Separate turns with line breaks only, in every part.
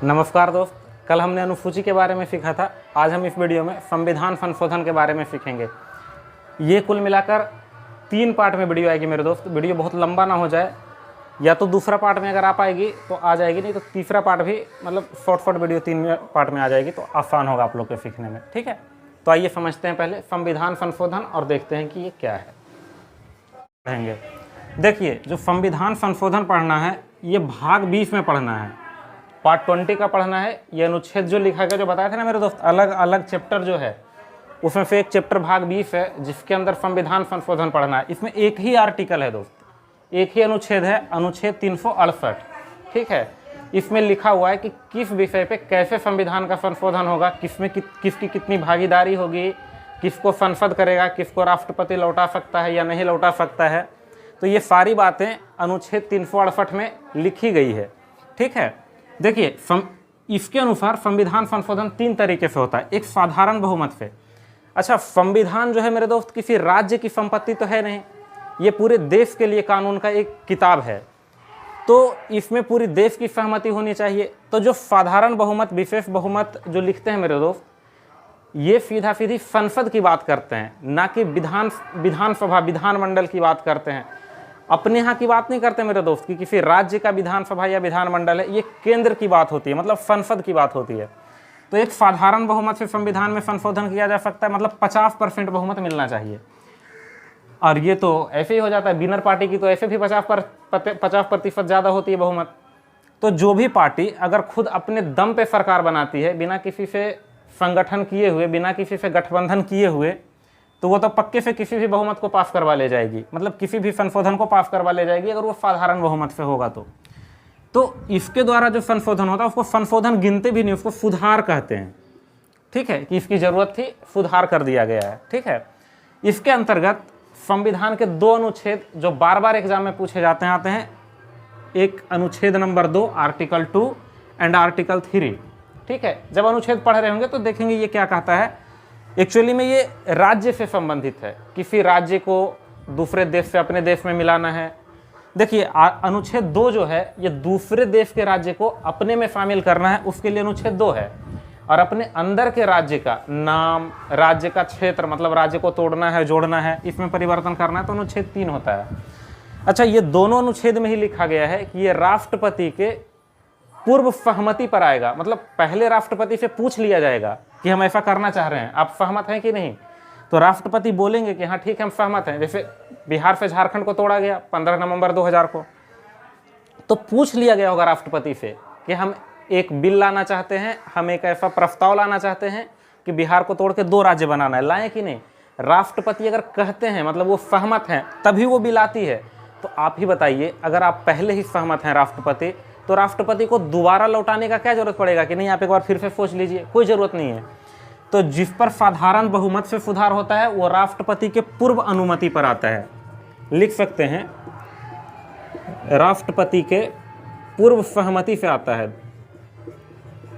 नमस्कार दोस्त, कल हमने अनुसूची के बारे में सीखा था। आज हम इस वीडियो में संविधान संशोधन के बारे में सीखेंगे। ये कुल मिलाकर 3 पार्ट में वीडियो आएगी मेरे दोस्त। वीडियो बहुत लंबा ना हो जाए, या तो दूसरा पार्ट में अगर आप आएगी तो आ जाएगी, नहीं तो तीसरा पार्ट भी मतलब शॉर्ट वीडियो 3 पार्ट में आ जाएगी, तो आसान होगा आप लोग के सीखने में। ठीक है, तो आइए समझते हैं पहले संविधान संशोधन और देखते हैं कि ये क्या है। पढ़ेंगे, देखिए जो संविधान संशोधन पढ़ना है ये भाग 20 में पढ़ना है, पार्ट 20 का पढ़ना है। ये अनुच्छेद जो लिखा गया, जो बताया था ना मेरे दोस्त, अलग अलग चैप्टर जो है उसमें से एक चैप्टर भाग 20 है जिसके अंदर संविधान संशोधन पढ़ना है। इसमें एक ही आर्टिकल है दोस्त, एक ही अनुच्छेद है, अनुच्छेद 368। ठीक है, इसमें लिखा हुआ है कि किस विषय पे कैसे संविधान का संशोधन होगा, किसमें किसकी कितनी भागीदारी होगी, किसको संसद करेगा, किसको राष्ट्रपति लौटा सकता है या नहीं लौटा सकता है। तो ये सारी बातें अनुच्छेद 368 में लिखी गई है। ठीक है, देखिए इसके अनुसार संविधान संशोधन 3 तरीके से होता है। एक साधारण बहुमत से। अच्छा, संविधान जो है मेरे दोस्त किसी राज्य की संपत्ति तो है नहीं, ये पूरे देश के लिए कानून का एक किताब है, तो इसमें पूरी देश की सहमति होनी चाहिए। तो जो साधारण बहुमत, विशेष बहुमत जो लिखते हैं मेरे दोस्त, ये सीधा सीधी संसद की बात करते हैं, ना कि विधानसभा विधानमंडल की बात करते हैं। अपने यहाँ की बात नहीं करते मेरे दोस्त कि किसी राज्य का विधानसभा या विधानमंडल है, ये केंद्र की बात होती है, मतलब संसद की बात होती है। तो एक साधारण बहुमत से संविधान में संशोधन किया जा सकता है, मतलब 50% बहुमत मिलना चाहिए। और ये तो ऐसे ही हो जाता है, विनर पार्टी की तो ऐसे भी 50% ज़्यादा होती है बहुमत। तो जो भी पार्टी अगर खुद अपने दम पे सरकार बनाती है, बिना किसी से संगठन किए हुए, बिना किसी से गठबंधन किए हुए, तो वो तो पक्के से किसी भी बहुमत को पास करवा ले जाएगी, मतलब किसी भी संशोधन को पास करवा ले जाएगी अगर वो साधारण बहुमत से होगा तो इसके द्वारा जो संशोधन होता है उसको संशोधन गिनते भी नहीं, उसको सुधार कहते हैं। ठीक है, कि इसकी जरूरत थी, सुधार कर दिया गया है। ठीक है, इसके अंतर्गत संविधान के 2 अनुच्छेद जो बार बार एग्जाम में पूछे जाते हैं आते हैं। एक अनुच्छेद नंबर 2 आर्टिकल 2 एंड आर्टिकल 3। ठीक है, जब अनुच्छेद पढ़ रहे होंगे तो देखेंगे ये क्या कहता है। एक्चुअली में ये राज्य से संबंधित है, किसी राज्य को दूसरे देश से अपने देश में मिलाना है। देखिए अनुच्छेद 2 जो है ये दूसरे देश के राज्य को अपने में शामिल करना है, उसके लिए अनुच्छेद 2 है। और अपने अंदर के राज्य का नाम, राज्य का क्षेत्र, मतलब राज्य को तोड़ना है, जोड़ना है, इसमें परिवर्तन करना है, तो अनुच्छेद 3 होता है। अच्छा, ये दोनों अनुच्छेद में ही लिखा गया है कि ये राष्ट्रपति के पूर्व सहमति पर आएगा, मतलब पहले राष्ट्रपति से पूछ लिया जाएगा कि हम ऐसा करना चाह रहे हैं, आप सहमत हैं कि नहीं। तो राष्ट्रपति बोलेंगे कि हाँ ठीक है हम सहमत हैं। जैसे बिहार से झारखंड को तोड़ा गया 15 नवंबर 2000 को, तो पूछ लिया गया होगा राष्ट्रपति से कि हम एक बिल लाना चाहते हैं, हम एक ऐसा प्रस्ताव लाना चाहते हैं कि बिहार को तोड़ के 2 राज्य बनाना है, लाएं कि नहीं। राष्ट्रपति अगर कहते हैं, मतलब वो सहमत हैं, तभी वो बिल आती है। तो आप ही बताइए, अगर आप पहले ही सहमत हैं राष्ट्रपति, तो राष्ट्रपति को दोबारा लौटाने का क्या जरूरत पड़ेगा कि नहीं आप एक बार फिर से सोच लीजिए, कोई जरूरत नहीं है। तो जिस पर साधारण बहुमत से सुधार होता है वो राष्ट्रपति के पूर्व अनुमति पर आता है। लिख सकते हैं राष्ट्रपति के पूर्व सहमति से आता है,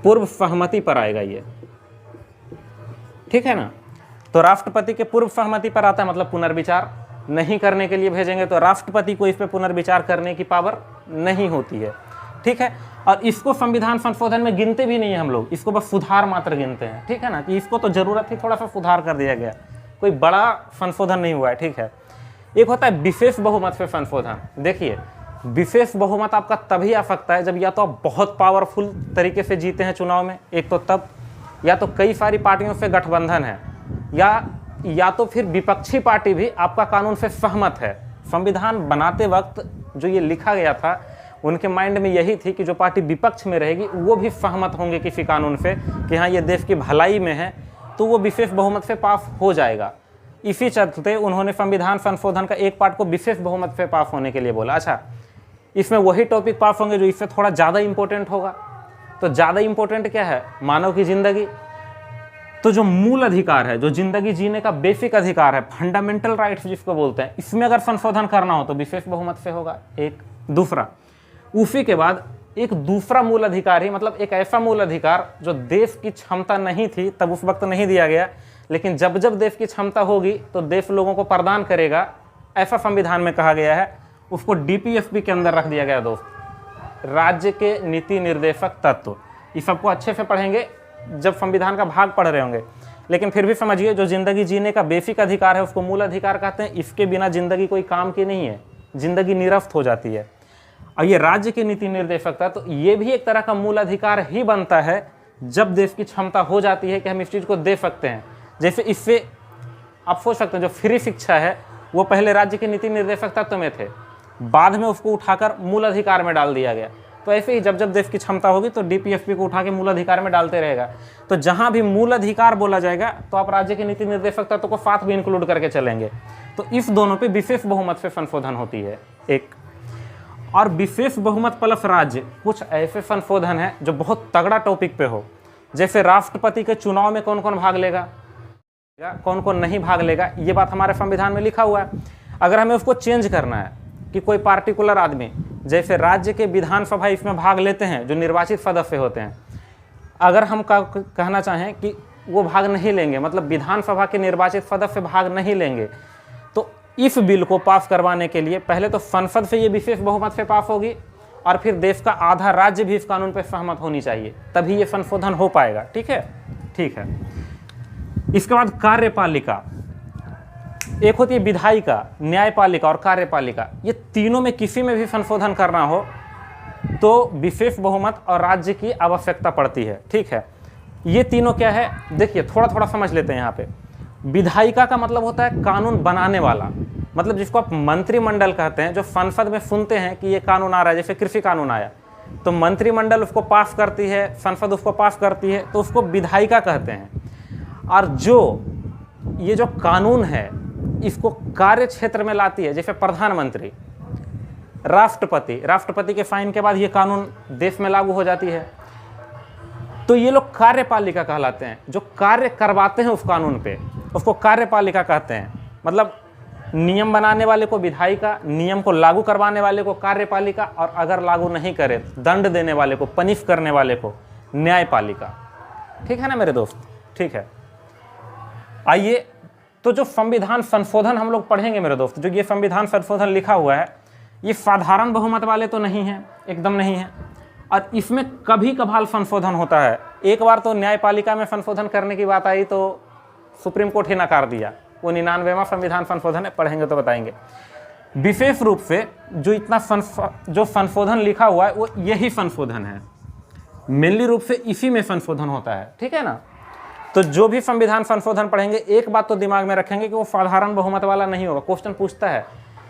पूर्व सहमति पर आएगा ये। ठीक है ना, तो राष्ट्रपति के पूर्व सहमति पर आता है, मतलब पुनर्विचार नहीं करने के लिए भेजेंगे, तो राष्ट्रपति को इस पर पुनर्विचार करने की पावर नहीं होती है। ठीक है, और इसको संविधान संशोधन में गिनते भी नहीं है हम लोग, इसको बस सुधार मात्र गिनते हैं। ठीक है ना, कि इसको तो जरूरत थी, थोड़ा सा सुधार कर दिया गया, कोई बड़ा संशोधन नहीं हुआ है। ठीक है, एक होता है विशेष बहुमत से संशोधन। देखिए विशेष बहुमत आपका तभी आ सकता है जब या तो आप बहुत पावरफुल तरीके से जीते हैं चुनाव में, एक तो तब, या तो कई सारी पार्टियों से गठबंधन है, या तो फिर विपक्षी पार्टी भी आपका कानून से सहमत है। संविधान बनाते वक्त जो ये लिखा गया था उनके माइंड में यही थी कि जो पार्टी विपक्ष में रहेगी वो भी सहमत होंगे किसी कानून से कि हाँ ये देश की भलाई में है, तो वो विशेष बहुमत से पास हो जाएगा। इसी चलते उन्होंने संविधान संशोधन का एक पार्ट को विशेष बहुमत से पास होने के लिए बोला। अच्छा, इसमें वही टॉपिक पास होंगे जो इससे थोड़ा ज़्यादा इंपॉर्टेंट होगा। तो ज़्यादा इंपॉर्टेंट क्या है, मानव की जिंदगी। तो जो मूल अधिकार है, जो जिंदगी जीने का बेसिक अधिकार है, फंडामेंटल राइट्स जिसको बोलते हैं, इसमें अगर संशोधन करना हो तो विशेष बहुमत से होगा। एक दूसरा, उसी के बाद एक दूसरा मूल अधिकार ही, मतलब एक ऐसा मूल अधिकार जो देश की क्षमता नहीं थी तब उस वक्त नहीं दिया गया, लेकिन जब जब देश की क्षमता होगी तो देश लोगों को प्रदान करेगा, ऐसा संविधान में कहा गया है। उसको डीपीएसपी के अंदर रख दिया गया दोस्त, राज्य के नीति निर्देशक तत्व। ये सबको अच्छे से पढ़ेंगे जब संविधान का भाग पढ़ रहे होंगे। लेकिन फिर भी समझिए, जो ज़िंदगी जीने का बेसिक अधिकार है उसको मूल अधिकार कहते हैं। इसके बिना ज़िंदगी कोई काम की नहीं है, ज़िंदगी निरस्त हो जाती है। और ये राज्य की नीति निर्देशकता, तो ये भी एक तरह का मूल अधिकार ही बनता है जब देश की क्षमता हो जाती है कि हम इस चीज़ को दे सकते हैं। जैसे इससे आप सोच सकते हैं, जो फ्री शिक्षा है वो पहले राज्य के नीति निर्देशक तत्व में थे, बाद में उसको उठाकर मूल अधिकार में डाल दिया गया। तो ऐसे ही जब जब देश की क्षमता होगी तो डीपीएफपी को उठा के मूल अधिकार में डालते रहेगा। तो जहां भी मूल अधिकार बोला जाएगा तो आप राज्य के नीति निर्देशक तत्व को साथ भी इंक्लूड करके चलेंगे। तो इस दोनों पे विशेष बहुमत से संशोधन होती है एक। और विशेष बहुमत प्लस राज्य, कुछ ऐसे संशोधन है जो बहुत तगड़ा टॉपिक पे हो। जैसे राष्ट्रपति के चुनाव में कौन कौन भाग लेगा, कौन कौन नहीं भाग लेगा, ये बात हमारे संविधान में लिखा हुआ है। अगर हमें उसको चेंज करना है कि कोई पार्टिकुलर आदमी, जैसे राज्य के विधानसभा इसमें भाग लेते हैं जो निर्वाचित सदस्य होते हैं, अगर हम कहना चाहें कि वो भाग नहीं लेंगे, मतलब विधानसभा के निर्वाचित सदस्य भाग नहीं लेंगे, तो इस बिल को पास करवाने के लिए पहले तो संसद से ये विशेष बहुमत से पास होगी और फिर देश का आधा राज्य भी इस कानून पर सहमत होनी चाहिए, तभी ये संशोधन हो पाएगा। ठीक है, ठीक है। इसके बाद कार्यपालिका, एक होती है विधायिका, न्यायपालिका और कार्यपालिका। ये तीनों में किसी में भी संशोधन करना हो तो विशेष बहुमत और राज्य की आवश्यकता पड़ती है। ठीक है, ये तीनों क्या है देखिए, थोड़ा थोड़ा समझ लेते हैं यहाँ पे। विधायिका का मतलब होता है कानून बनाने वाला, मतलब जिसको आप मंत्रिमंडल कहते हैं, जो संसद में सुनते हैं कि ये कानून आ रहा है। जैसे कृषि कानून आया तो मंत्रिमंडल उसको पास करती है, संसद उसको पास करती है, तो उसको विधायिका कहते हैं। और जो ये जो कानून है इसको कार्य क्षेत्र में लाती है, जैसे प्रधानमंत्री, राष्ट्रपति के साइन के बाद ये कानून देश में लागू हो जाती है। तो ये लोग कार्यपालिका कहलाते हैं, जो कार्य करवाते हैं उस कानून पे, उसको कार्यपालिका कहते हैं। मतलब नियम बनाने वाले को विधायिका, नियम को लागू करवाने वाले को कार्यपालिका, और अगर लागू नहीं करे दंड देने वाले को, पनिश करने वाले को न्यायपालिका। ठीक है ना मेरे दोस्त, ठीक है। आइए, तो जो संविधान संशोधन हम लोग पढ़ेंगे मेरे दोस्त, जो ये संविधान संशोधन लिखा हुआ है, ये साधारण बहुमत वाले तो नहीं है, एकदम नहीं है। और इसमें कभी कभार संशोधन होता है। एक बार तो न्यायपालिका में संशोधन करने की बात आई तो सुप्रीम कोर्ट ही नकार दिया। वो 99वां संविधान संशोधन है, पढ़ेंगे तो बताएंगे। विशेष रूप से जो इतना जो संशोधन लिखा हुआ है वो यही संशोधन है, मेनली रूप से इसी में संशोधन होता है। ठीक है ना। तो जो भी संविधान संशोधन पढ़ेंगे एक बात तो दिमाग में रखेंगे कि वो साधारण बहुमत वाला नहीं होगा। क्वेश्चन पूछता है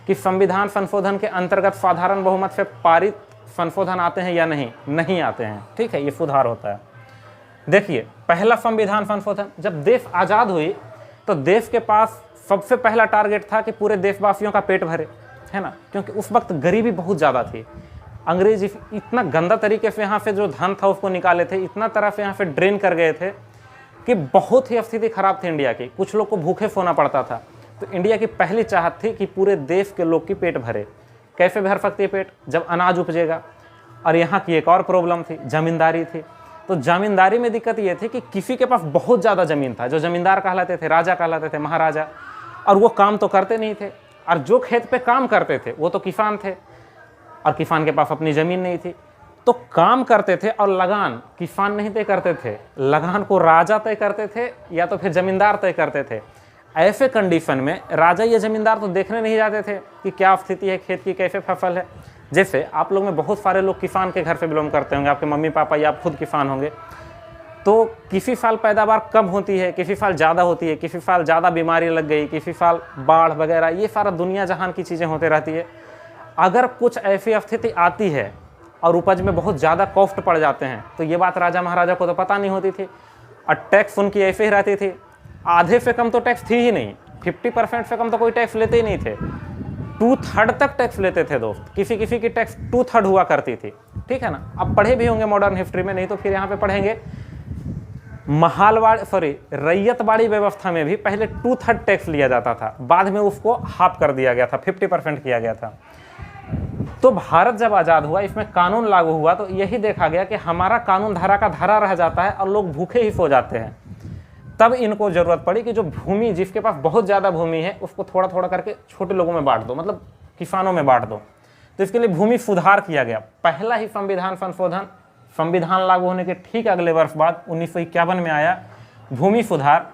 कि संविधान संशोधन के अंतर्गत साधारण बहुमत से पारित संशोधन आते हैं या नहीं आते हैं। ठीक है, ये सुधार होता है। देखिए, पहला संविधान संशोधन, जब देश आज़ाद हुई तो देश के पास सबसे पहला टारगेट था कि पूरे देशवासियों का पेट भरे, है ना, क्योंकि उस वक्त गरीबी बहुत ज़्यादा थी। अंग्रेज इतना गंदा तरीके से यहाँ से जो धन था उसको निकाले थे, इतना तरह से यहाँ से ड्रेन कर गए थे कि बहुत ही स्थिति खराब थी इंडिया की। कुछ लोग को भूखे सोना पड़ता था। तो इंडिया की पहली चाहत थी कि पूरे देश के लोग की पेट भरे। कैसे भर सकती है पेट? जब अनाज उपजेगा। और यहाँ की एक और प्रॉब्लम थी, जमींदारी थी। तो जमींदारी में दिक्कत ये थी कि किसी के पास बहुत ज़्यादा ज़मीन था, जो जमींदार कहलाते थे, राजा कहलाते थे, महाराजा, और वो काम तो करते नहीं थे। और जो खेत पे काम करते थे वो तो किसान थे, और किसान के पास अपनी ज़मीन नहीं थी। तो काम करते थे और लगान किसान नहीं तय करते थे, लगान को राजा तय करते थे या तो फिर जमींदार तय करते थे। ऐसे कंडीशन में राजा या जमींदार तो देखने नहीं जाते थे कि क्या स्थिति है खेत की, कैसे फसल है। जैसे आप लोग में बहुत सारे लोग किसान के घर से बिलोंग करते होंगे, आपके मम्मी पापा या आप खुद किसान होंगे। तो किसी साल पैदावार कम होती है, किसी साल ज़्यादा होती है, किसी साल ज़्यादा बीमारी लग गई, किसी साल बाढ़ वगैरह, ये सारा दुनिया जहान की चीज़ें होती रहती है। अगर कुछ ऐसी स्थिति आती है और उपज में बहुत ज़्यादा कॉस्ट पड़ जाते हैं, तो ये बात राजा महाराजा को तो पता नहीं होती थी। और टैक्स उनकी ऐसे ही रहती थी, आधे से कम तो टैक्स थी ही नहीं, 50% से कम तो कोई टैक्स लेते ही नहीं थे। 2/3 तक टैक्स लेते थे दोस्त, किसी किसी की टैक्स 2/3 हुआ करती थी। ठीक है ना। अब पढ़े भी होंगे मॉडर्न हिस्ट्री में, नहीं तो फिर यहाँ पे पढ़ेंगे। रैयतवाड़ी व्यवस्था में भी पहले 2/3 टैक्स लिया जाता था, बाद में उसको हाफ कर दिया गया था, 50% किया गया था। तो भारत जब आज़ाद हुआ, इसमें कानून लागू हुआ, तो यही देखा गया कि हमारा कानून धारा का धारा रह जाता है और लोग भूखे ही सो जाते हैं। तब इनको ज़रूरत पड़ी कि जो भूमि, जिसके पास बहुत ज़्यादा भूमि है, उसको थोड़ा थोड़ा करके छोटे लोगों में बांट दो, मतलब किसानों में बांट दो। तो इसके लिए भूमि सुधार किया गया। पहला ही संविधान संशोधन संविधान लागू होने के ठीक अगले वर्ष बाद 1951 में आया भूमि सुधार।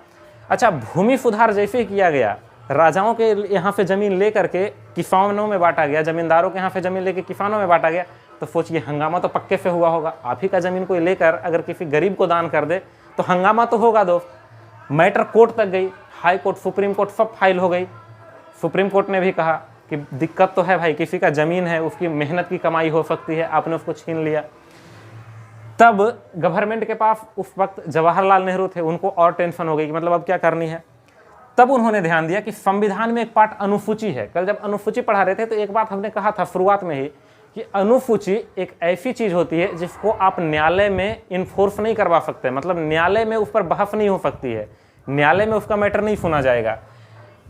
अच्छा, भूमि सुधार जैसे ही किया गया, राजाओं के यहाँ से ज़मीन ले करके किसानों में बांटा गया, ज़मींदारों के यहाँ से ज़मीन लेके किसानों में बांटा गया, तो सोचिए हंगामा तो पक्के से हुआ होगा। आप ही का ज़मीन कोई लेकर अगर किसी गरीब को दान कर दे तो हंगामा तो होगा दोस्त। मैटर कोर्ट तक गई, हाई कोर्ट, सुप्रीम कोर्ट सब फाइल हो गई। सुप्रीम कोर्ट ने भी कहा कि दिक्कत तो है भाई, किसी का ज़मीन है, उसकी मेहनत की कमाई हो सकती है, आपने उसको छीन लिया। तब गवर्नमेंट के पास उस वक्त जवाहरलाल नेहरू थे, उनको और टेंशन हो गई कि मतलब अब क्या करनी है। तब उन्होंने ध्यान दिया कि संविधान में एक पार्ट अनुसूची है। कल जब अनुसूची पढ़ा रहे थे तो एक बात हमने कहा था शुरुआत में ही कि अनुसूची एक ऐसी चीज़ होती है जिसको आप न्यायालय में इन्फोर्स नहीं करवा सकते, मतलब न्यायालय में उस पर बहस नहीं हो सकती है, न्यायालय में उसका मैटर नहीं सुना जाएगा।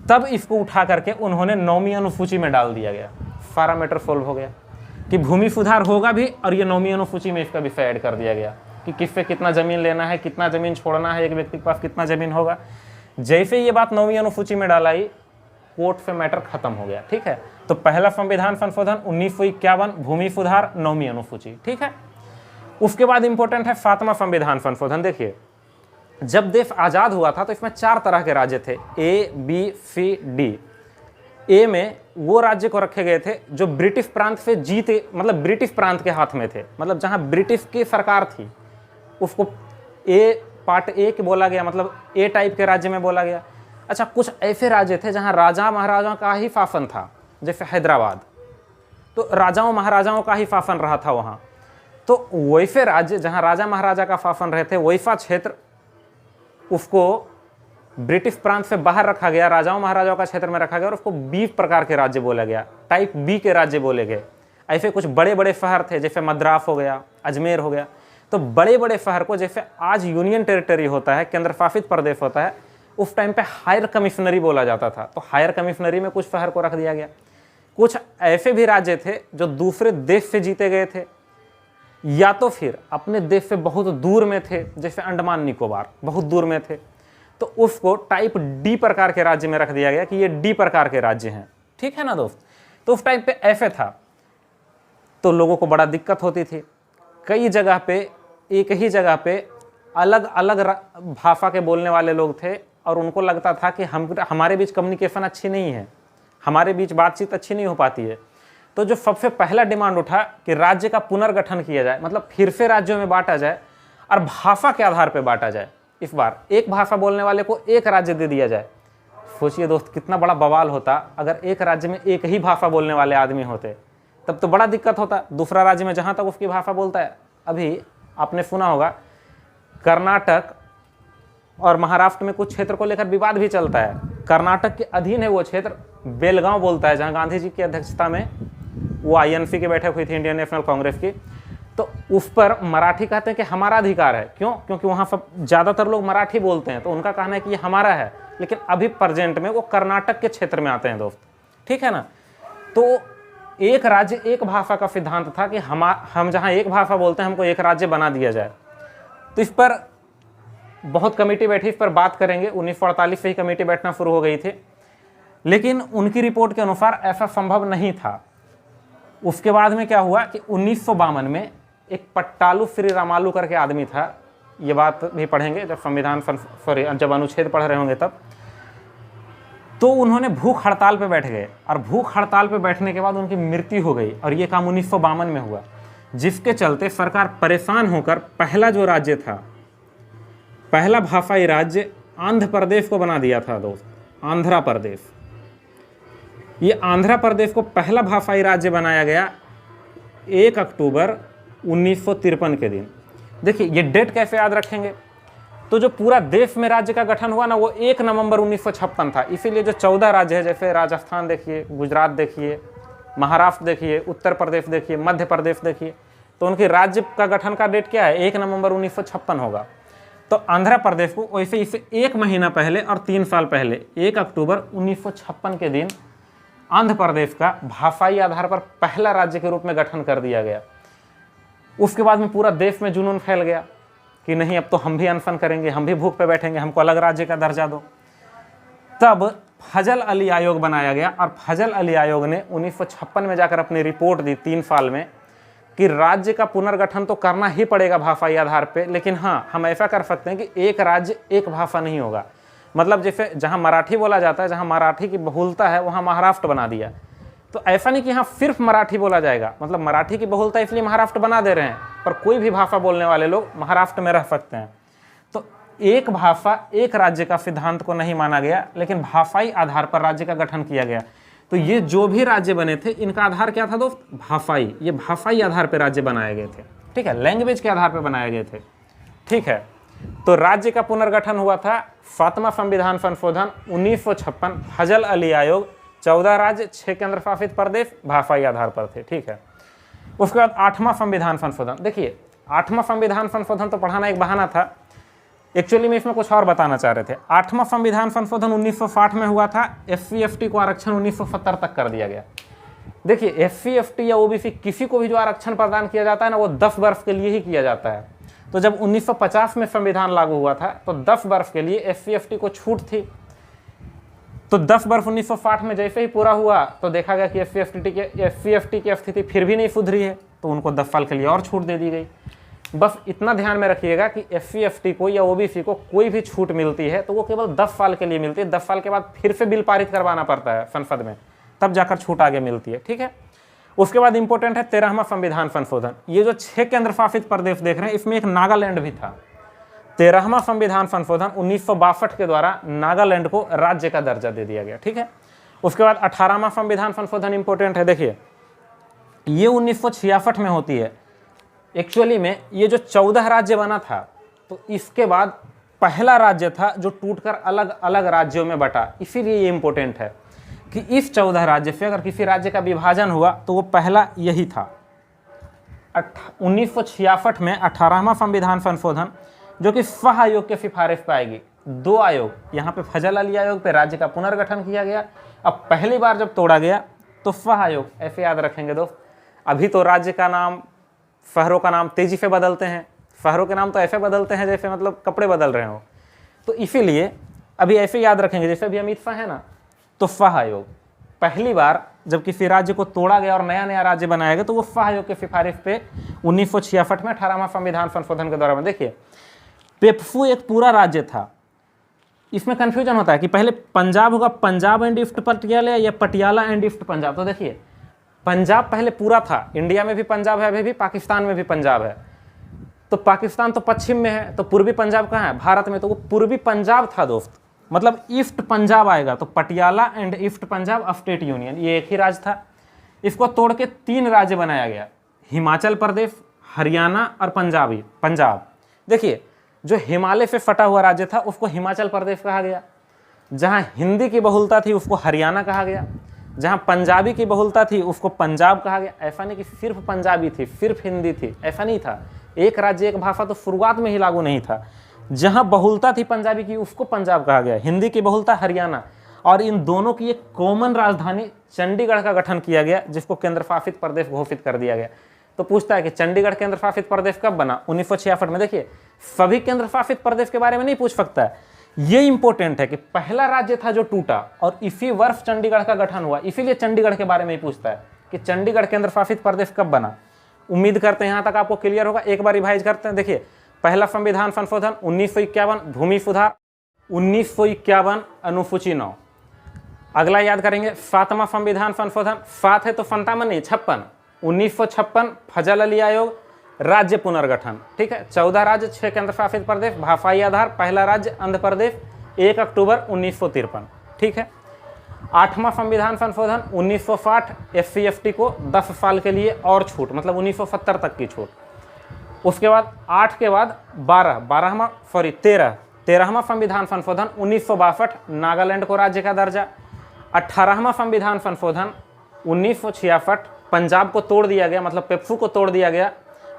तब इसको उठा करके उन्होंने 9वीं अनुसूची में डाल दिया गया, सारा मैटर सोल्व हो गया कि भूमि सुधार होगा भी, और ये 9वीं अनुसूची में इसका विषय ऐड कर दिया गया कि किससे कितना ज़मीन लेना है, कितना ज़मीन छोड़ना है, एक व्यक्ति के पास कितना ज़मीन होगा। जैसे ये बात 9वीं अनुसूची में डालाई, कोर्ट से मैटर खत्म हो गया। ठीक है, तो पहला संविधान संशोधन 1951, भूमि सुधार, 9वीं अनुसूची। ठीक है, उसके बाद इंपॉर्टेंट है 7वां संविधान संशोधन। देखिए, जब देश आज़ाद हुआ था तो इसमें 4 तरह के राज्य थे, A, B, C, D। ए में वो राज्य को रखे गए थे जो ब्रिटिश प्रांत से जीते, मतलब ब्रिटिश प्रांत के हाथ में थे, मतलब जहां ब्रिटिश की सरकार थी उसको पार्ट ए के बोला गया, मतलब ए टाइप के राज्य में बोला गया। अच्छा, कुछ ऐसे राज्य थे जहां राजा महाराजाओं का ही शासन था, जैसे हैदराबाद, तो राजाओं महाराजाओं का ही शासन रहा था वहाँ। तो वैसे राज्य जहाँ राजा महाराजा का शासन रहे थे, वैसा क्षेत्र उसको ब्रिटिश प्रांत से बाहर रखा गया, राजाओं महाराजाओं का क्षेत्र में रखा गया और उसको 20 प्रकार के राज्य बोला गया, टाइप बी के राज्य बोले गए। ऐसे कुछ बड़े बड़े शहर थे, जैसे मद्रास हो गया, अजमेर हो गया। तो बड़े बड़े शहर को, जैसे आज यूनियन टेरिटरी होता है, केंद्र शासित प्रदेश होता है, उस टाइम पे हायर कमिश्नरी बोला जाता था। तो हायर कमिश्नरी में कुछ शहर को रख दिया गया। कुछ ऐसे भी राज्य थे जो दूसरे देश से जीते गए थे, या तो फिर अपने देश से बहुत दूर में थे, जैसे अंडमान निकोबार बहुत दूर में थे, तो उसको टाइप डी प्रकार के राज्य में रख दिया गया कि ये डी प्रकार के राज्य हैं। ठीक है ना दोस्त, तो उस टाइप पे ऐसे था, तो लोगों को बड़ा दिक्कत होती थी। कई जगह पे, एक ही जगह पे अलग अलग भाषा के बोलने वाले लोग थे और उनको लगता था कि हमारे बीच कम्युनिकेशन अच्छी नहीं है, हमारे बीच बातचीत अच्छी नहीं हो पाती है। तो जो सबसे पहला डिमांड उठा कि राज्य का पुनर्गठन किया जाए, मतलब फिर से राज्यों में बांटा जाए और भाषा के आधार पर बांटा जाए। इस बार एक भाषा बोलने वाले को एक राज्य दे दिया जाए। सोचिए दोस्त, कितना बड़ा बवाल होता अगर एक राज्य में एक ही भाषा बोलने वाले आदमी होते, तब तो बड़ा दिक्कत होता। दूसरा राज्य में जहाँ तक उसकी भाषा बोलता है, अभी आपने सुना होगा कर्नाटक और महाराष्ट्र में कुछ क्षेत्र को लेकर विवाद भी चलता है। कर्नाटक के अधीन है वो क्षेत्र, बेलगांव बोलता है, जहाँ गांधी जी की अध्यक्षता में वो INC की बैठक हुई थी, इंडियन नेशनल कांग्रेस की। तो उस पर मराठी कहते हैं कि हमारा अधिकार है। क्यों? क्योंकि वहाँ सब ज़्यादातर लोग मराठी बोलते हैं, तो उनका कहना है कि ये हमारा है। लेकिन अभी प्रेजेंट में वो कर्नाटक के क्षेत्र में आते हैं दोस्त। ठीक है ना, तो एक राज्य एक भाषा का सिद्धांत था कि हम जहाँ एक भाषा बोलते हैं हमको एक राज्य बना दिया जाए। तो इस पर बहुत कमेटी बैठी, इस पर बात करेंगे। 1948 से ही कमेटी बैठना शुरू हो गई थी, लेकिन उनकी रिपोर्ट के अनुसार ऐसा संभव नहीं था। उसके बाद में क्या हुआ कि 1952 में एक पट्टालू श्री रामालू करके आदमी था, ये बात भी पढ़ेंगे जब जब अनुच्छेद पढ़ रहे होंगे तब। तो उन्होंने भूख हड़ताल पे बैठ गए और भूख हड़ताल पे बैठने के बाद उनकी मृत्यु हो गई, और ये काम 1952 में हुआ, जिसके चलते सरकार परेशान होकर पहला जो राज्य था, पहला भाषाई राज्य आंध्र प्रदेश को बना दिया था दोस्त, आंध्र प्रदेश। ये आंध्र प्रदेश को पहला भाषाई राज्य बनाया गया 1 अक्टूबर 1953 के दिन। देखिए ये डेट कैसे याद रखेंगे, तो जो पूरा देश में राज्य का गठन हुआ ना, वो 1 नवंबर 1956 था। इसीलिए जो 14 राज्य है, जैसे राजस्थान देखिए, गुजरात देखिए, महाराष्ट्र देखिए, उत्तर प्रदेश देखिए, मध्य प्रदेश देखिए, तो उनके राज्य का गठन का डेट क्या है, 1 नवंबर 1956 होगा। तो आंध्र प्रदेश को वैसे इसे 1 महीना पहले और 3 साल पहले 1 अक्टूबर 1956 के दिन आंध्र प्रदेश का भाषाई आधार पर पहला राज्य के रूप में गठन कर दिया गया। उसके बाद में पूरा देश में जुनून फैल गया कि नहीं, अब तो हम भी अनशन करेंगे, हम भी भूख पे बैठेंगे, हमको अलग राज्य का दर्जा दो। तब फजल अली आयोग बनाया गया और फजल अली आयोग ने 1956 में जाकर अपनी रिपोर्ट दी 3 साल में कि राज्य का पुनर्गठन तो करना ही पड़ेगा भाषाई आधार पे, लेकिन हाँ हम ऐसा कर सकते हैं कि एक राज्य एक भाषा नहीं होगा। मतलब जैसे जहाँ मराठी बोला जाता है, जहाँ मराठी की बहुलता है वहाँ महाराष्ट्र बना दिया। तो ऐसा नहीं कि हाँ सिर्फ मराठी बोला जाएगा, मतलब मराठी की बहुलता इसलिए महाराष्ट्र बना दे रहे हैं, पर कोई भी भाषा बोलने वाले लोग महाराष्ट्र में रह सकते हैं। तो एक भाषा एक राज्य का सिद्धांत को नहीं माना गया, लेकिन भाषाई आधार पर राज्य का गठन किया गया। तो ये जो भी राज्य बने थे इनका आधार क्या था दोस्त? भाषाई। ये भाषाई आधार पर राज्य बनाए गए थे, ठीक है, लैंग्वेज के आधार पर बनाए गए थे, ठीक है। तो राज्य का पुनर्गठन हुआ था 7वां संविधान संशोधन 1956, फजल अली आयोग, 14 राज्य 6 केंद्र शासित प्रदेश भाषाई आधार पर थे, ठीक है। उसके बाद 8वां संविधान संशोधन। देखिए 8वां संविधान संशोधन तो पढ़ाना एक बहाना था, एक्चुअली में इसमें कुछ और बताना चाह रहे थे। 8वां संविधान संशोधन 1960 में हुआ था। SC ST को आरक्षण 1970 तक कर दिया गया। देखिए SC ST या OBC किसी को भी जो आरक्षण प्रदान किया जाता है ना, वो 10 वर्ष के लिए ही किया जाता है। तो जब 1950 में संविधान लागू हुआ था तो 10 वर्ष के लिए SC ST को छूट थी। तो 10 वर्ष 1960 में जैसे ही पूरा हुआ तो देखा गया कि SC ST की स्थिति फिर भी नहीं सुधरी है, तो उनको 10 साल के लिए और छूट दे दी गई। बस इतना ध्यान में रखिएगा कि SC ST को या OBC को कोई भी छूट मिलती है तो वो केवल 10 साल के लिए मिलती है। 10 साल के बाद फिर से बिल पारित करवाना पड़ता है संसद में, तब जाकर छूट आगे मिलती है, ठीक है। उसके बाद इंपॉर्टेंट है 13वां संविधान संशोधन। ये जो 6 केंद्र शासित प्रदेश देख रहे हैं इसमें एक नागालैंड भी था। 13वां संविधान संशोधन 1962 के द्वारा नागालैंड को राज्य का दर्जा दे दिया गया, ठीक है। उसके बाद 18वां संविधान संशोधन इंपॉर्टेंट है। देखिए ये 1966 में होती है। एक्चुअली में ये जो 14 राज्य बना था, तो इसके बाद पहला राज्य था जो टूटकर अलग अलग राज्यों में बटा। इसीलिए ये इंपॉर्टेंट है कि इस 14 राज्य से अगर किसी राज्य का विभाजन हुआ तो वो पहला यही था। 1966 में 18वां संविधान संशोधन जो कि स्व आयोग के सिफारिश पर आएगी। 2 आयोग, यहाँ पे फजल अली आयोग पे राज्य का पुनर्गठन किया गया। अब पहली बार जब तोड़ा गया तो स्व आयोग, ऐसे याद रखेंगे दोस्त। अभी तो राज्य का नाम, शहरों का नाम तेजी से बदलते हैं, शहरों के नाम तो ऐसे बदलते हैं जैसे मतलब कपड़े बदल रहे हो। तो इसीलिए अभी ऐसे याद रखेंगे, जैसे अभी अमित शाह है ना, तो स्व आयोग पहली बार जब किसी राज्य को तोड़ा गया और नया नया राज्य बनाया गया तो वो स्व आयोग के सिफारिश पे 1966 में 18वां संविधान संशोधन के दौरान। देखिए पेप्सू एक पूरा राज्य था। इसमें कंफ्यूजन होता है कि पहले पंजाब होगा, पंजाब एंड ईस्ट पटियाला, या पटियाला एंड ईस्ट पंजाब। तो देखिए पंजाब पहले पूरा था, इंडिया में भी पंजाब है, अभी भी पाकिस्तान में भी पंजाब है। तो पाकिस्तान तो पश्चिम में है, तो पूर्वी पंजाब कहाँ है? भारत में। तो वो पूर्वी पंजाब था दोस्त, मतलब ईस्ट पंजाब आएगा। तो Patiala and east Punjab state union, ये एक ही राज्य था। इसको तोड़ के 3 राज्य बनाया गया, हिमाचल प्रदेश, हरियाणा और पंजाब। देखिए जो हिमालय से फटा हुआ राज्य था उसको हिमाचल प्रदेश कहा गया, जहाँ हिंदी की बहुलता थी उसको हरियाणा कहा गया, जहाँ पंजाबी की बहुलता थी उसको पंजाब कहा गया। ऐसा नहीं कि सिर्फ पंजाबी थी, सिर्फ हिंदी थी, ऐसा नहीं था। एक राज्य एक भाषा तो शुरुआत में ही लागू नहीं था। जहाँ बहुलता थी पंजाबी की उसको पंजाब कहा गया, हिंदी की बहुलता हरियाणा। और इन दोनों की एक कॉमन राजधानी चंडीगढ़ का गठन किया गया, जिसको केंद्र शासित प्रदेश घोषित कर दिया गया। तो पूछता है कि चंडीगढ़ केंद्र शासित प्रदेश कब बना? 1966 में। देखिए सभी केंद्र शासित प्रदेश के बारे में नहीं पूछ सकता है। ये इंपॉर्टेंट है कि पहला राज्य था जो टूटा और इसी वर्ष चंडीगढ़ का गठन हुआ, इसीलिए चंडीगढ़ के बारे में ही पूछता है कि चंडीगढ़ केंद्र शासित प्रदेश कब बना। उम्मीद करते हैं यहाँ तक आपको क्लियर होगा। एक बार रिवाइज करते हैं। देखिए पहला संविधान संशोधन 1951 भूमि सुधार, 1951 अनुसूची 9। अगला याद करेंगे 7वां संविधान संशोधन, 7 है तो 57 नहीं 56, 1956 फजल अली आयोग, राज्य पुनर्गठन, ठीक है। 14 राज्य 6 केंद्र शासित प्रदेश भाषाई आधार, पहला राज्य आंध्र प्रदेश 1 अक्टूबर 1953, ठीक है। 8वां संविधान संशोधन 1960 SC ST को 10 साल के लिए और छूट, मतलब 1970 तक की छूट। उसके बाद 8 के बाद 13वां संविधान संशोधन 1962 नागालैंड को राज्य का दर्जा। 18वां संविधान संशोधन 1966 पंजाब को तोड़ दिया गया, मतलब पेप्सू को तोड़ दिया गया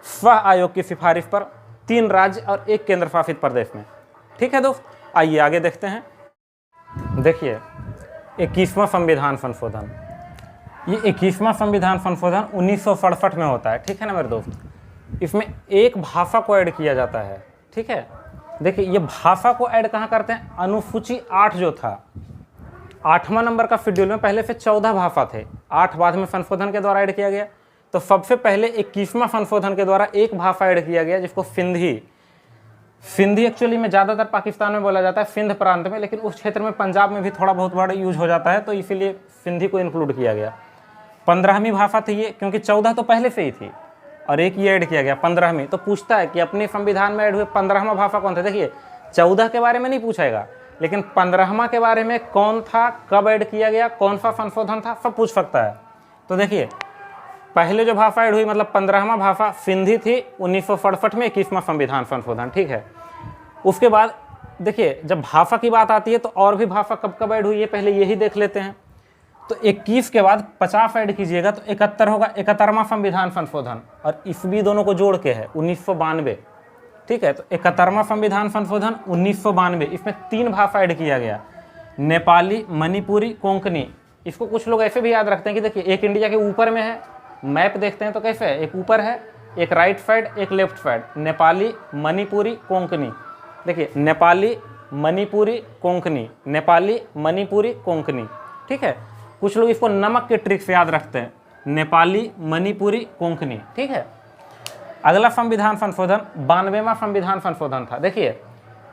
स्व आयोग की सिफारिश पर 3 राज्य और 1 केंद्र शासित प्रदेश में, ठीक है दोस्त। आइए आगे देखते हैं। देखिए 21वां संविधान संशोधन, ये 21वां संविधान संशोधन 1967 में होता है, ठीक है ना मेरे दोस्त। इसमें एक भाषा को ऐड किया जाता है, ठीक है। देखिए ये भाषा को ऐड कहाँ करते हैं? अनुसूची 8 जो था 8वां नंबर का शेड्यूल में पहले से 14 भाषा थे, 8 बाद में संशोधन के द्वारा ऐड किया गया। तो सबसे पहले 21वां संशोधन के द्वारा एक भाषा ऐड किया गया जिसको सिंधी एक्चुअली में ज़्यादातर पाकिस्तान में बोला जाता है, सिंध प्रांत में, लेकिन उस क्षेत्र में पंजाब में भी थोड़ा बहुत बड़ा यूज हो जाता है, तो इसीलिए सिंधी को इंक्लूड किया गया। 15वीं भाषा थी ये, क्योंकि 14 तो पहले से ही थी और एक ये ऐड किया गया 15वीं। तो पूछता है कि अपने संविधान में ऐड हुए 15वां भाषा कौन था। देखिए 14 के बारे में नहीं पूछेगा, लेकिन 15वां के बारे में कौन था, कब ऐड किया गया, कौन सा संशोधन था, सब पूछ सकता है। तो देखिए पहले जो भाषा ऐड हुई मतलब 15वां भाषा सिंधी थी 1967 में 21वां संविधान संशोधन, ठीक है। उसके बाद देखिए जब भाषा की बात आती है तो और भी भाषा कब कब ऐड हुई है पहले यही देख लेते हैं। तो 21 के बाद 50 ऐड कीजिएगा तो 71 होगा, 71वां संविधान संशोधन, और ईस्वी दोनों को जोड़ के है 1992, ठीक है। तो 71वां संविधान संशोधन 1992, इसमें 3 भाषा ऐड किया गया, नेपाली, मणिपुरी, कोंकणी। इसको कुछ लोग ऐसे भी याद रखते हैं कि देखिए एक इंडिया के ऊपर में है, मैप देखते हैं तो कैसे है, एक ऊपर है, एक राइट साइड, एक लेफ्ट साइड, नेपाली, मणिपुरी, कोंकणी। देखिए नेपाली, मणिपुरी, कोंकणी, नेपाली, मणिपुरी, कोंकणी, ठीक है। कुछ लोग इसको नमक के ट्रिक से याद रखते हैं, नेपाली, मणिपुरी, कोंकणी, ठीक है। अगला संविधान संशोधन 92वां संविधान संशोधन था। देखिए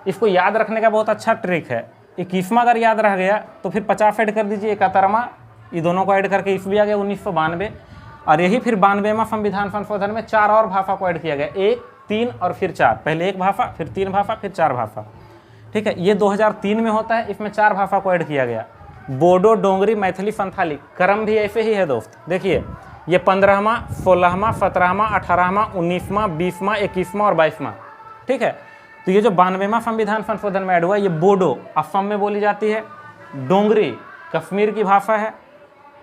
इसको याद रखने का बहुत अच्छा ट्रिक है। 21वां अगर याद रह गया तो फिर 50 ऐड कर दीजिए, 71वां, ये दोनों को ऐड करके ईस्वी आ गया 1992, और यही फिर 92वां संविधान संशोधन में 4 और भाषा को ऐड किया गया, 1, 3 और फिर 4। पहले 1 भाषा, फिर 3 भाषा, फिर 4 भाषा, ठीक है। ये 2003 में होता है, इसमें 4 भाषा को ऐड किया गया, बोडो, डोंगरी, मैथिली, संथाली। क्रम भी ऐसे ही है दोस्त। देखिए ये 15वां, 16वां, 17वां, 18वां, 19वां, 20वां, 21वां और 22वां, ठीक है। तो ये जो 92वां संविधान संशोधन में ऐड हुआ, ये बोडो असम में बोली जाती है, डोंगरी कश्मीर की भाषा है,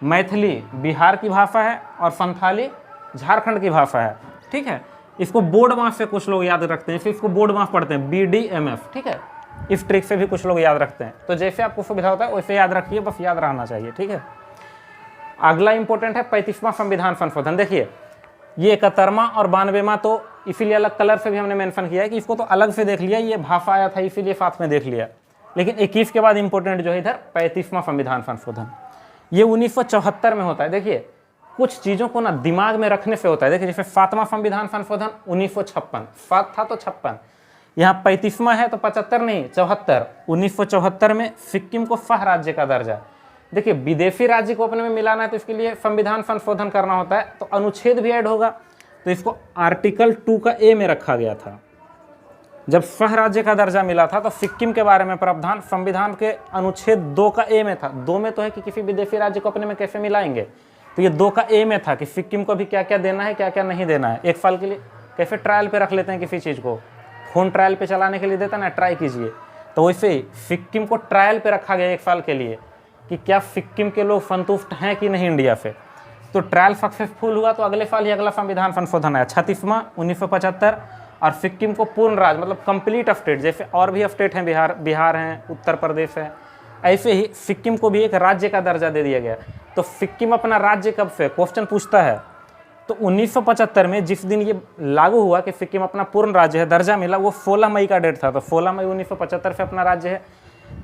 मैथिली बिहार की भाषा है, और संथाली झारखंड की भाषा है, ठीक है। इसको बोर्ड मार्क्स से कुछ लोग याद रखते हैं, फिर इसको बोर्ड मार्क्स पढ़ते हैं, BDMF, ठीक है। इस ट्रिक से भी कुछ लोग याद रखते हैं। तो जैसे आपको सुविधा होता है वैसे याद रखिए, बस याद रहना चाहिए, ठीक है। अगला इंपॉर्टेंट है 35वां संविधान संशोधन। देखिए ये 71वां और 92वां, तो इसीलिए अलग कलर से भी हमने मेंशन किया है कि इसको तो अलग से देख लिया, ये भाषा आया था इसीलिए साथ में देख लिया। लेकिन 21 के बाद इंपॉर्टेंट जो है इधर 35वां संविधान संशोधन, ये 1974 में होता है। देखिए कुछ चीज़ों को ना दिमाग में रखने से होता है। देखिए जैसे 7वां संविधान संशोधन 1956, 7 था तो 56, यहाँ 35वां है तो 75 नहीं 74। 1974 में सिक्किम को सह राज्य का दर्जा। देखिए विदेशी राज्य को अपने में मिलाना है तो इसके लिए संविधान संशोधन करना होता है, तो अनुच्छेद भी ऐड होगा, तो इसको आर्टिकल 2 का ए में रखा गया था। जब सह राज्य का दर्जा मिला था तो सिक्किम के बारे में प्रावधान संविधान के अनुच्छेद 2 का ए में था। 2 में तो है कि किसी विदेशी राज्य को अपने में कैसे मिलाएंगे, तो ये 2 का ए में था कि सिक्किम को भी क्या क्या देना है, क्या क्या नहीं देना है। 1 साल के लिए कैसे ट्रायल पे रख लेते हैं किसी चीज़ को, फोन ट्रायल पे चलाने के लिए देता ना, ट्राई कीजिए, तो वैसे ही सिक्किम को ट्रायल पे रखा गया 1 साल के लिए कि क्या सिक्किम के लोग संतुष्ट हैं कि नहीं इंडिया से। तो ट्रायल सक्सेसफुल हुआ तो अगले साल ही अगला संविधान संशोधन आया 36वां 1975, और सिक्किम को पूर्ण राज्य मतलब कंप्लीट स्टेट, जैसे और भी स्टेट हैं, बिहार हैं, उत्तर प्रदेश है, ऐसे ही सिक्किम को भी एक राज्य का दर्जा दे दिया गया। तो सिक्किम अपना राज्य कब से क्वेश्चन पूछता है, तो 1975 में जिस दिन ये लागू हुआ कि सिक्किम अपना पूर्ण राज्य है, दर्जा मिला, वो 16 मई का डेट था। तो 16 मई 1975 से अपना राज्य है।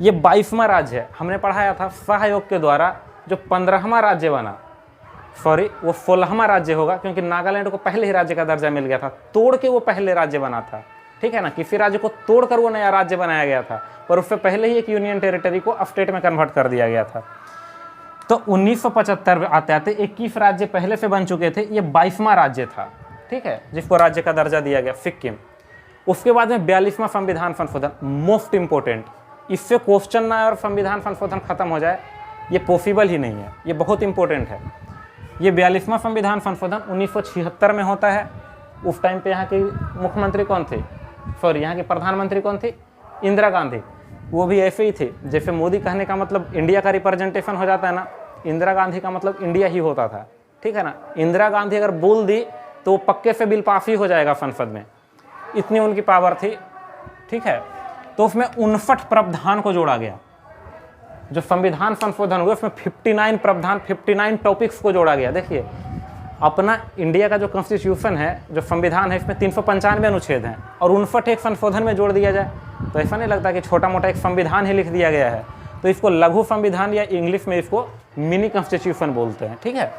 ये 22वां राज्य है। हमने पढ़ाया था सहयोग के द्वारा जो 15वां राज्य बना, सॉरी वो 16वां राज्य होगा, क्योंकि नागालैंड को पहले ही राज्य का दर्जा मिल गया था, तोड़ के वो पहले राज्य बना था, ठीक है ना। किसी राज्य को तोड़कर वो नया राज्य बनाया गया था, पर उससे पहले ही एक यूनियन टेरिटरी को स्टेट में कन्वर्ट कर दिया गया था। तो 1975 में आते आते 21 राज्य पहले से बन चुके थे, ये 22वां राज्य था, ठीक है, जिसको राज्य का दर्जा दिया गया सिक्किम। उसके बाद में 42वां संविधान संशोधन, मोस्ट इंपॉर्टेंट, इससे क्वेश्चन ना आए और संविधान संशोधन खत्म हो जाए, ये पॉसिबल ही नहीं है, ये बहुत इंपॉर्टेंट है। ये 42वां संविधान संशोधन 1976 में होता है। उस टाइम पे यहाँ के मुख्यमंत्री कौन थे, सॉरी यहाँ के प्रधानमंत्री कौन थे, इंदिरा गांधी। वो भी ऐसे ही थे, जैसे मोदी कहने का मतलब इंडिया का रिप्रेजेंटेशन हो जाता है ना, इंदिरा गांधी का मतलब इंडिया ही होता था, ठीक है ना। इंदिरा गांधी अगर बोल दी तो वो पक्के से बिल पास ही हो जाएगा संसद में, इतनी उनकी पावर थी, ठीक है। तो उसमें 59 प्रावधान को जोड़ा गया। जो संविधान संशोधन हुआ उसमें 59 प्रावधान, 59 टॉपिक्स को जोड़ा गया। देखिए अपना इंडिया का जो कॉन्स्टिट्यूशन है, जो संविधान है, इसमें 395 अनुच्छेद हैं और 59 एक संशोधन में जोड़ दिया जाए तो ऐसा नहीं लगता कि छोटा मोटा एक संविधान ही लिख दिया गया है। तो इसको लघु संविधान या इंग्लिश में इसको मिनी कॉन्स्टिट्यूशन बोलते हैं, ठीक है।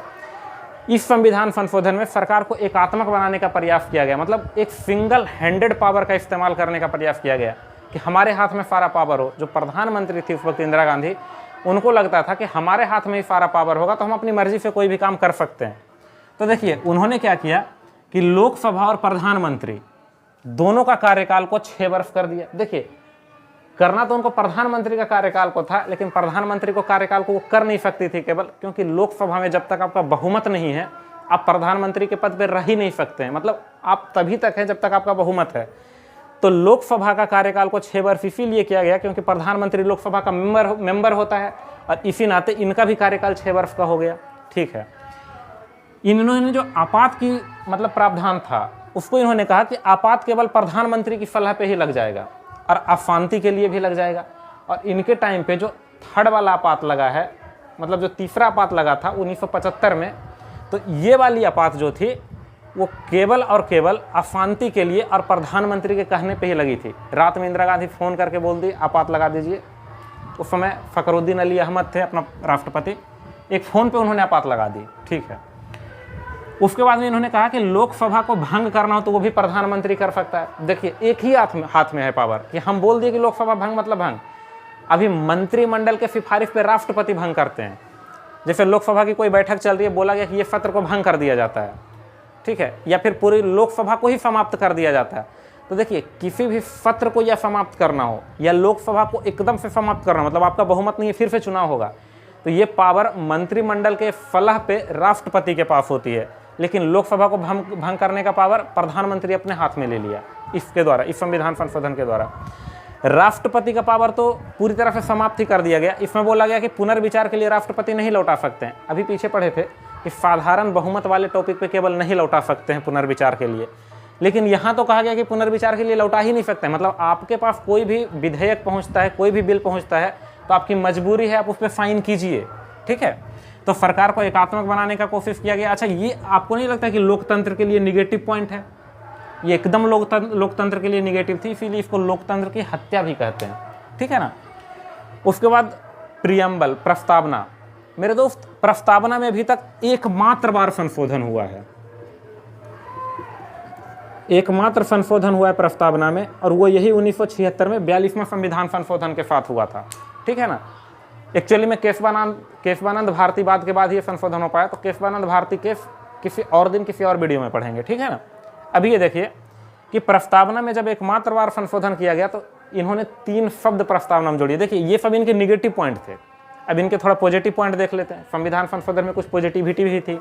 इस संविधान संशोधन में सरकार को एकात्मक बनाने का प्रयास किया गया, मतलब एक सिंगल हैंडेड पावर का इस्तेमाल करने का प्रयास किया गया कि हमारे हाथ में सारा पावर हो। जो प्रधानमंत्री थी उस वक्त इंदिरा गांधी, उनको लगता था कि हमारे हाथ में ही सारा पावर होगा तो हम अपनी मर्जी से कोई भी काम कर सकते हैं। तो देखिए उन्होंने क्या किया कि लोकसभा और प्रधानमंत्री दोनों का कार्यकाल को 6 वर्ष कर दिया। देखिए करना तो उनको प्रधानमंत्री का कार्यकाल को था, लेकिन प्रधानमंत्री को कार्यकाल को वो कर नहीं सकती थी केवल, क्योंकि लोकसभा में जब तक आपका बहुमत नहीं है आप प्रधानमंत्री के पद पर रह ही नहीं सकते हैं। मतलब आप तभी तक हैं जब तक आपका बहुमत है। तो लोकसभा का कार्यकाल को 6 वर्ष इसीलिए किया गया क्योंकि प्रधानमंत्री लोकसभा का मेंबर होता है और इसी नाते इनका भी कार्यकाल 6 वर्ष का हो गया। ठीक है, इन्होंने जो आपात की मतलब प्रावधान था उसको इन्होंने कहा कि आपात केवल प्रधानमंत्री की सलाह पे ही लग जाएगा और अशांति के लिए भी लग जाएगा। और इनके टाइम पे जो थर्ड वाला आपात लगा है, मतलब जो तीसरा आपात लगा था 1975 में, तो ये वाली आपात जो थी वो केवल और केवल अशांति के लिए और प्रधानमंत्री के कहने पे ही लगी थी। रात में इंदिरा गांधी फ़ोन करके बोल दी आपात लगा दीजिए। उस समय फखरुद्दीन अली अहमद थे अपना राष्ट्रपति, एक फ़ोन पे उन्होंने आपात लगा दी। ठीक है, उसके बाद में इन्होंने कहा कि लोकसभा को भंग करना हो तो वो भी प्रधानमंत्री कर सकता है। देखिए एक ही हाथ में है पावर कि हम बोल दिए कि लोकसभा भंग मतलब भंग। अभी मंत्रिमंडल के सिफारिश पे राष्ट्रपति भंग करते हैं। जैसे लोकसभा की कोई बैठक चल रही है, बोला गया कि ये सत्र को भंग कर दिया जाता है, ठीक है, या फिर पूरी लोकसभा को ही समाप्त कर दिया जाता है। तो देखिए किसी भी सत्र को या समाप्त करना हो या लोकसभा को एकदम से समाप्त करना, मतलब आपका बहुमत नहीं है, फिर से चुनाव होगा, तो ये पावर मंत्रिमंडल के सलाह पे राष्ट्रपति के पास होती है। लेकिन लोकसभा को भंग करने का पावर प्रधानमंत्री अपने हाथ में ले लिया इसके द्वारा, इस संविधान संशोधन के द्वारा। राष्ट्रपति का पावर तो पूरी तरह से समाप्त ही कर दिया गया। इसमें बोला गया कि पुनर्विचार के लिए राष्ट्रपति नहीं लौटा सकते हैं। अभी पीछे पढ़े थे कि साधारण बहुमत वाले टॉपिक पे केवल नहीं लौटा सकते हैं पुनर्विचार के लिए, लेकिन यहाँ तो कहा गया कि पुनर्विचार के लिए लौटा ही नहीं सकते हैं। मतलब आपके पास कोई भी विधेयक पहुँचता है, कोई भी बिल पहुँचता है तो आपकी मजबूरी है आप उस पर साइन कीजिए। ठीक है, तो सरकार को एकात्मक बनाने का कोशिश किया गया। अच्छा, ये आपको नहीं लगता कि लोकतंत्र के लिए निगेटिव पॉइंट है? ये एकदम लोकतंत्र के लिए निगेटिव थी, इसीलिए इसको लोकतंत्र की हत्या भी कहते हैं। ठीक है ना। उसके बाद प्रियम्बल, प्रस्तावना। मेरे दोस्त, प्रस्तावना में अभी तक एकमात्र बार संशोधन हुआ है, एकमात्र संशोधन हुआ है प्रस्तावना में, और वो यही 1976 में 42वां संविधान संशोधन के साथ हुआ था। ठीक है ना। एक्चुअली में केशवानंद भारतीवाद के बाद ये संशोधन हो पाया, तो केशवानंद भारती केस किसी और दिन किसी और वीडियो में पढ़ेंगे। ठीक है ना। अभी ये देखिए कि प्रस्तावना में जब एकमात्र बार संशोधन किया गया तो इन्होंने 3 शब्द प्रस्तावना में जोड़िए। देखिए ये सब इनके निगेटिव पॉइंट थे, अब इनके थोड़ा पॉजिटिव पॉइंट देख लेते हैं। संविधान संशोधन में कुछ पॉजिटिविटी भी थी।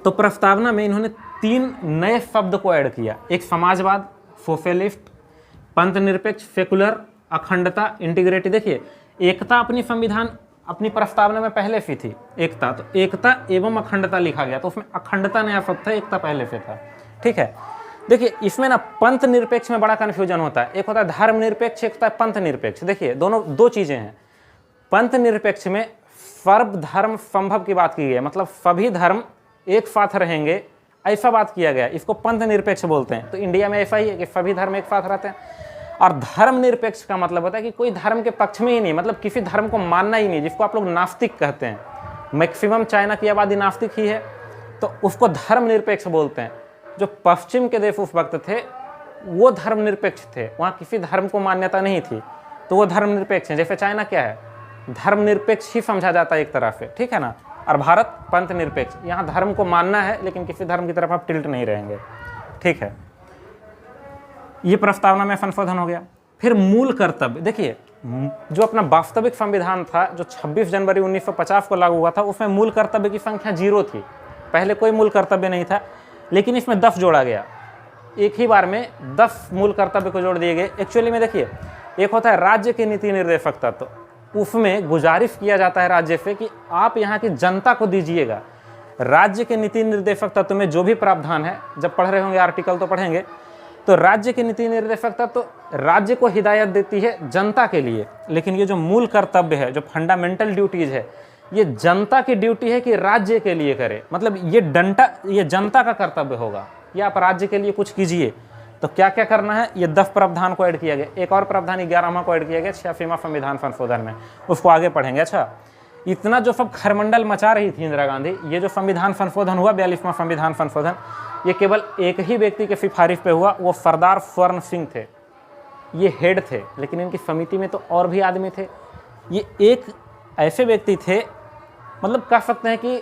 तो प्रस्तावना में इन्होंने 3 नए शब्द को ऐड किया। एक समाजवाद, सोशलिस्ट, पंथ निरपेक्ष, सेकुलर, अखंडता, इंटीग्रिटी। देखिए एकता अपनी प्रस्तावना में पहले से थी, एकता, तो एकता एवं अखंडता लिखा गया, तो उसमें अखंडता नया शब्द था, एकता पहले से था। ठीक है। देखिए इसमें ना पंथ निरपेक्ष में बड़ा कन्फ्यूजन होता है। एक होता है धर्मनिरपेक्ष, एक होता है पंथ निरपेक्ष। देखिए दोनों 2 चीजें हैं। पंथ निरपेक्ष में सर्वधर्म संभव की बात की गई है, मतलब सभी धर्म एक साथ रहेंगे, ऐसा बात किया गया, इसको पंथ निरपेक्ष बोलते हैं। तो इंडिया में ऐसा ही है कि सभी धर्म एक साथ रहते हैं। और धर्मनिरपेक्ष का मतलब होता है कि कोई धर्म के पक्ष में ही नहीं, मतलब किसी धर्म को मानना ही नहीं, जिसको आप लोग नास्तिक कहते हैं। मैक्सिमम चाइना की आबादी नास्तिक ही है, तो उसको धर्मनिरपेक्ष बोलते हैं। जो पश्चिम के देश उस वक्त थे वो धर्मनिरपेक्ष थे, वहाँ किसी धर्म को मान्यता नहीं थी, तो वो धर्मनिरपेक्ष है। जैसे चाइना क्या है, धर्मनिरपेक्ष ही समझा जाता है एक तरह से। ठीक है ना। और भारत पंथ निरपेक्ष, यहाँ धर्म को मानना है लेकिन किसी धर्म की तरफ आप टिल्ट नहीं रहेंगे। ठीक है, ये प्रस्तावना में संशोधन हो गया। फिर मूल कर्तव्य। देखिए जो अपना वास्तविक संविधान था जो 26 जनवरी 1950 को लागू हुआ था, उसमें मूल कर्तव्य की संख्या 0 थी। पहले कोई मूल कर्तव्य नहीं था, लेकिन इसमें 10 जोड़ा गया। एक ही बार में 10 मूल कर्तव्य को जोड़ दिए गए। एक्चुअली में देखिए एक होता है राज्य के नीति निर्देशक तत्व, तो उसमें गुजारिश किया जाता है राज्य से कि आप यहाँ की जनता को दीजिएगा। राज्य के नीति निर्देशक तत्व में जो भी प्रावधान है, जब पढ़ रहे होंगे आर्टिकल तो पढ़ेंगे, तो राज्य के नीति निर्देशक तत्व तो राज्य को हिदायत देती है जनता के लिए, लेकिन ये जो मूल कर्तव्य है, जो फंडामेंटल ड्यूटीज है, ये जनता की ड्यूटी है कि राज्य के लिए करे। मतलब ये जनता का कर्तव्य होगा, ये आप राज्य के लिए कुछ कीजिए। तो क्या क्या करना है, ये 10 प्रावधान को ऐड किया गया। एक और प्रावधान 11वां को ऐड किया गया 86वां संविधान संशोधन में, उसको आगे पढ़ेंगे। अच्छा, इतना जो सब खरमंडल मचा रही थी इंदिरा गांधी, ये जो संविधान संशोधन हुआ 42वां संविधान संशोधन, ये केवल एक ही व्यक्ति के सिफारिश पे हुआ, वो सरदार स्वर्ण सिंह थे। ये हेड थे, लेकिन इनकी समिति में तो और भी आदमी थे। ये एक ऐसे व्यक्ति थे, मतलब कह सकते हैं कि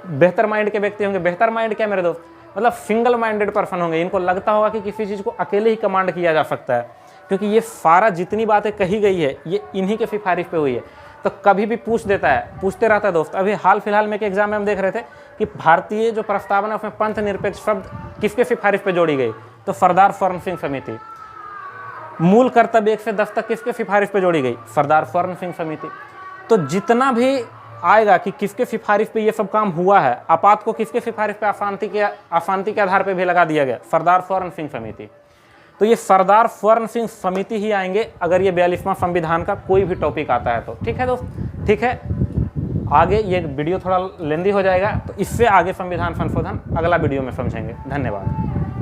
बेहतर माइंड के व्यक्ति होंगे। बेहतर माइंड क्या मेरे दोस्त, मतलब सिंगल माइंडेड पर्सन होंगे। इनको लगता होगा कि किसी चीज़ को अकेले ही कमांड किया जा सकता है, क्योंकि ये सारा जितनी बातें कही गई है ये इन्हीं के सिफारिश पे हुई है। तो कभी भी पूछते रहता है दोस्त। अभी हाल फिलहाल में एक एग्जाम में हम देख रहे थे कि भारतीय जो प्रस्तावना है उसमें पंथ निरपेक्ष शब्द किसके सिफारिश पे जोड़ी गई, तो सरदार स्वर्ण सिंह समिति। मूल कर्तव्य 1 से 10 तक किसके सिफारिश पे जोड़ी गई, सरदार स्वर्ण सिंह समिति। तो जितना भी आएगा कि किसके सिफारिश पे ये सब काम हुआ है, आपात को किसके सिफारिश पे अशांति के आधार पे भी लगा दिया गया, सरदार स्वर्ण सिंह समिति। तो ये सरदार स्वर्ण सिंह समिति ही आएंगे अगर ये 42वां संविधान का कोई भी टॉपिक आता है तो। ठीक है दोस्त, ठीक है। आगे ये वीडियो थोड़ा लेंदी हो जाएगा, तो इससे आगे संविधान संशोधन अगला वीडियो में समझेंगे। धन्यवाद।